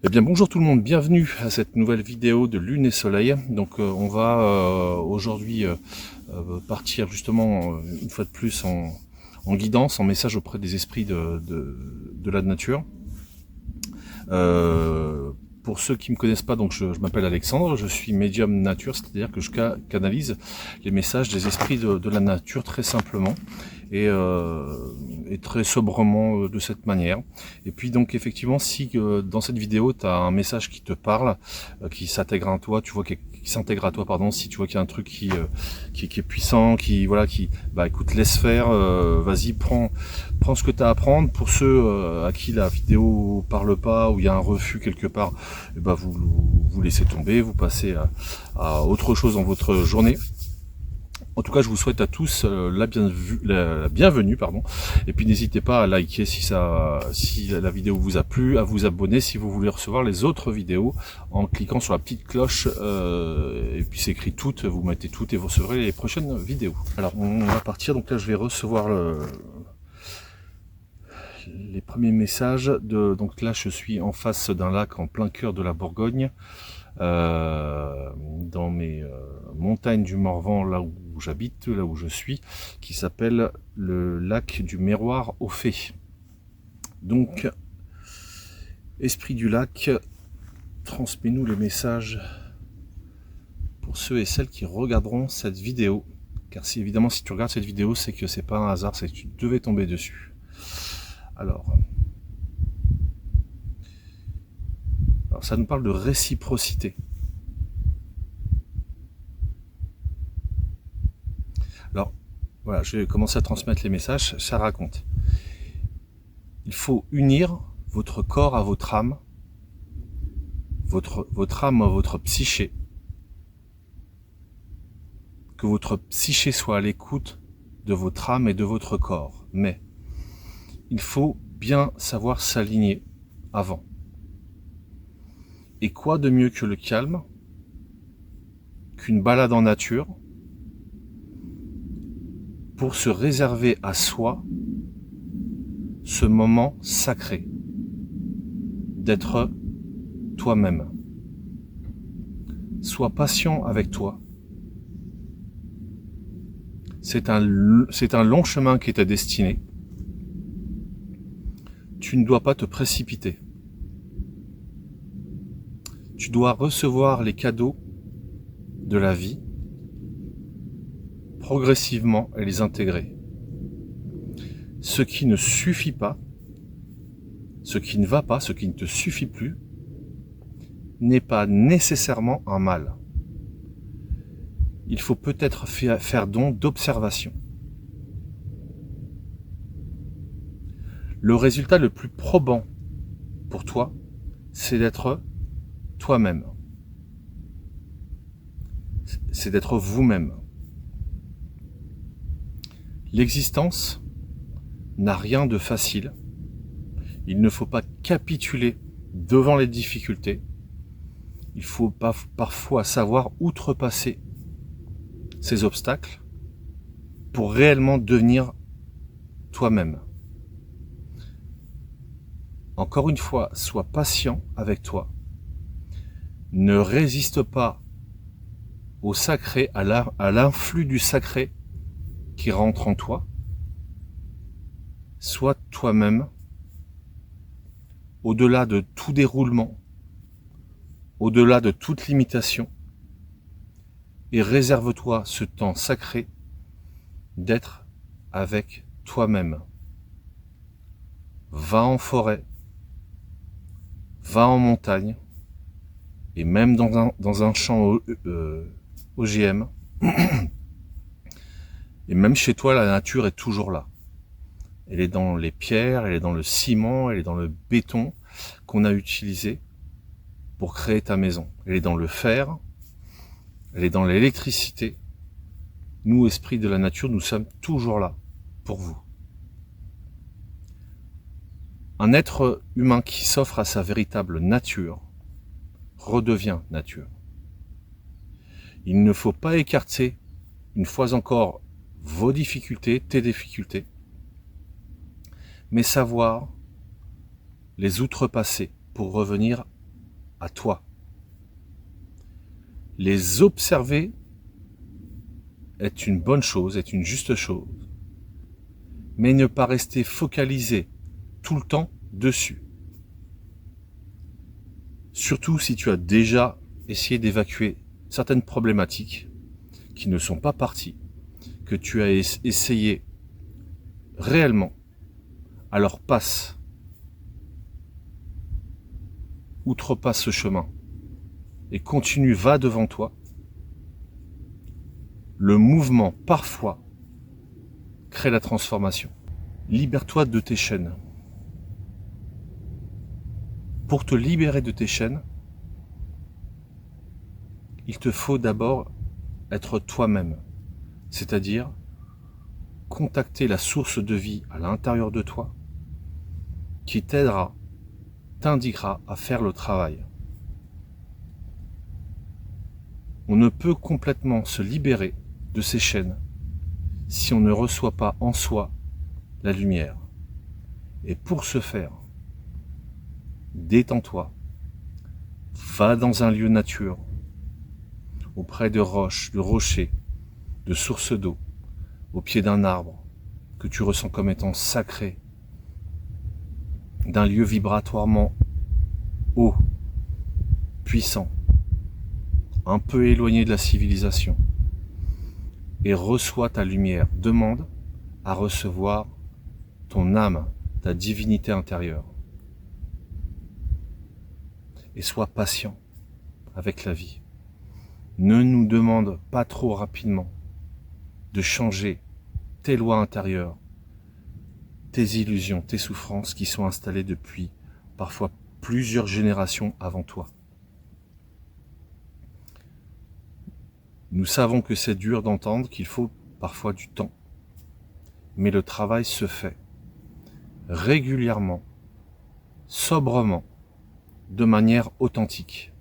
Eh bien bonjour tout le monde, bienvenue à cette nouvelle vidéo de Lune et Soleil. Donc on va aujourd'hui partir justement une fois de plus en guidance, en message auprès des esprits de la nature. Pour ceux qui ne me connaissent pas, donc je m'appelle Alexandre, je suis médium nature, c'est-à-dire que je canalise les messages des esprits de la nature très simplement et très sobrement de cette manière. Et puis donc effectivement, si dans cette vidéo tu as un message qui te parle, qui s'intègre à toi, tu vois qui s'intègre à toi, pardon, si tu vois qu'il y a un truc qui est puissant, bah écoute, laisse faire, vas-y, prends ce que tu as à prendre. Pour ceux à qui la vidéo parle pas, ou il y a un refus quelque part, et bah vous laissez tomber, vous passez à autre chose dans votre journée. En tout cas, je vous souhaite à tous la bienvenue, pardon. Et puis n'hésitez pas à liker si la vidéo vous a plu, à vous abonner si vous voulez recevoir les autres vidéos en cliquant sur la petite cloche. Et puis c'est écrit toutes, vous mettez toutes et vous recevrez les prochaines vidéos. Alors on va partir. Donc là, je vais recevoir les premiers messages. Donc là, je suis en face d'un lac en plein cœur de la Bourgogne. Dans mes montagnes du Morvan, là où j'habite, là où je suis, qui s'appelle le lac du Miroir aux Fées. Donc, esprit du lac, transmets-nous les messages pour ceux et celles qui regarderont cette vidéo. Car évidemment, si tu regardes cette vidéo, c'est que c'est pas un hasard, c'est que tu devais tomber dessus. Alors, ça nous parle de réciprocité. Alors, voilà, je vais commencer à transmettre les messages. Ça raconte. Il faut unir votre corps à votre âme, votre âme à votre psyché. Que votre psyché soit à l'écoute de votre âme et de votre corps. Mais il faut bien savoir s'aligner avant. Et quoi de mieux que le calme, qu'une balade en nature, pour se réserver à soi ce moment sacré d'être toi-même. Sois patient avec toi. C'est un long chemin qui est destiné. Tu ne dois pas te précipiter. Tu dois recevoir les cadeaux de la vie progressivement et les intégrer. Ce qui ne suffit pas, ce qui ne va pas, ce qui ne te suffit plus, n'est pas nécessairement un mal. Il faut peut-être faire don d'observation. Le résultat le plus probant pour toi, c'est d'être toi-même. C'est d'être vous-même. L'existence n'a rien de facile. Il ne faut pas capituler devant les difficultés. Il faut parfois savoir outrepasser ces obstacles pour réellement devenir toi-même. Encore une fois, sois patient avec toi. Ne résiste pas au sacré, à l'influx du sacré qui rentre en toi. Sois toi-même, au-delà de tout déroulement, au-delà de toute limitation, et réserve-toi ce temps sacré d'être avec toi-même. Va en forêt, va en montagne, et même dans un champ OGM, et même chez toi, la nature est toujours là. Elle est dans les pierres, elle est dans le ciment, elle est dans le béton qu'on a utilisé pour créer ta maison. Elle est dans le fer, elle est dans l'électricité. Nous, esprits de la nature, nous sommes toujours là pour vous. Un être humain qui s'offre à sa véritable nature redevient nature. Il ne faut pas écarter, une fois encore, vos difficultés, tes difficultés, mais savoir les outrepasser pour revenir à toi. Les observer est une bonne chose, est une juste chose, mais ne pas rester focalisé tout le temps dessus. Surtout si tu as déjà essayé d'évacuer certaines problématiques qui ne sont pas parties, que tu as essayé réellement, alors outrepasse ce chemin et continue, va devant toi. Le mouvement, parfois, crée la transformation. Libère-toi de tes chaînes. Pour te libérer de tes chaînes, il te faut d'abord être toi-même, c'est-à-dire contacter la source de vie à l'intérieur de toi qui t'aidera, t'indiquera à faire le travail. On ne peut complètement se libérer de ces chaînes si on ne reçoit pas en soi la lumière. Et pour ce faire, détends-toi, va dans un lieu nature, auprès de roches, de rochers, de sources d'eau, au pied d'un arbre que tu ressens comme étant sacré, d'un lieu vibratoirement haut, puissant, un peu éloigné de la civilisation, et reçois ta lumière. Demande à recevoir ton âme, ta divinité intérieure. Et sois patient avec la vie. Ne nous demande pas trop rapidement de changer tes lois intérieures, tes illusions, tes souffrances qui sont installées depuis parfois plusieurs générations avant toi. Nous savons que c'est dur d'entendre, qu'il faut parfois du temps, mais le travail se fait régulièrement, sobrement, de manière authentique.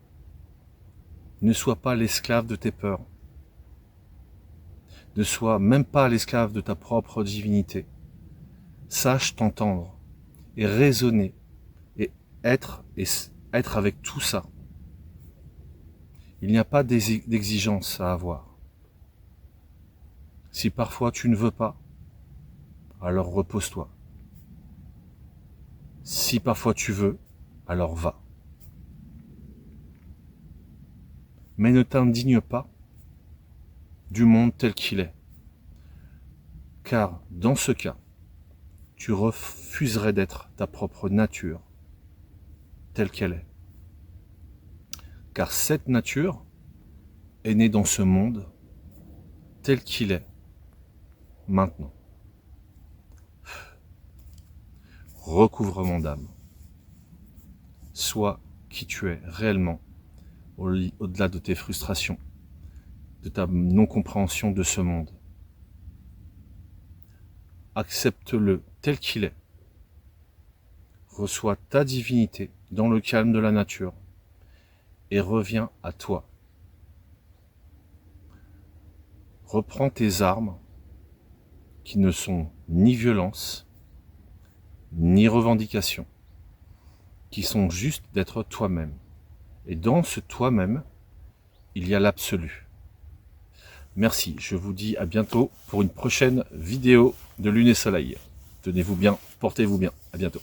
Ne sois pas l'esclave de tes peurs. Ne sois même pas l'esclave de ta propre divinité. Sache t'entendre et raisonner et être avec tout ça. Il n'y a pas d'exigence à avoir. Si parfois tu ne veux pas, alors repose-toi. Si parfois tu veux, alors va. Mais ne t'indigne pas du monde tel qu'il est. Car dans ce cas, tu refuserais d'être ta propre nature telle qu'elle est. Car cette nature est née dans ce monde tel qu'il est maintenant. Recouvrement d'âme. Sois qui tu es réellement au-delà de tes frustrations, de ta non-compréhension de ce monde. Accepte-le tel qu'il est. Reçois ta divinité dans le calme de la nature et reviens à toi. Reprends tes armes qui ne sont ni violence, ni revendication, qui sont juste d'être toi-même. Et dans ce toi-même, il y a l'absolu. Merci, je vous dis à bientôt pour une prochaine vidéo de Lune et Soleil. Tenez-vous bien, portez-vous bien, à bientôt.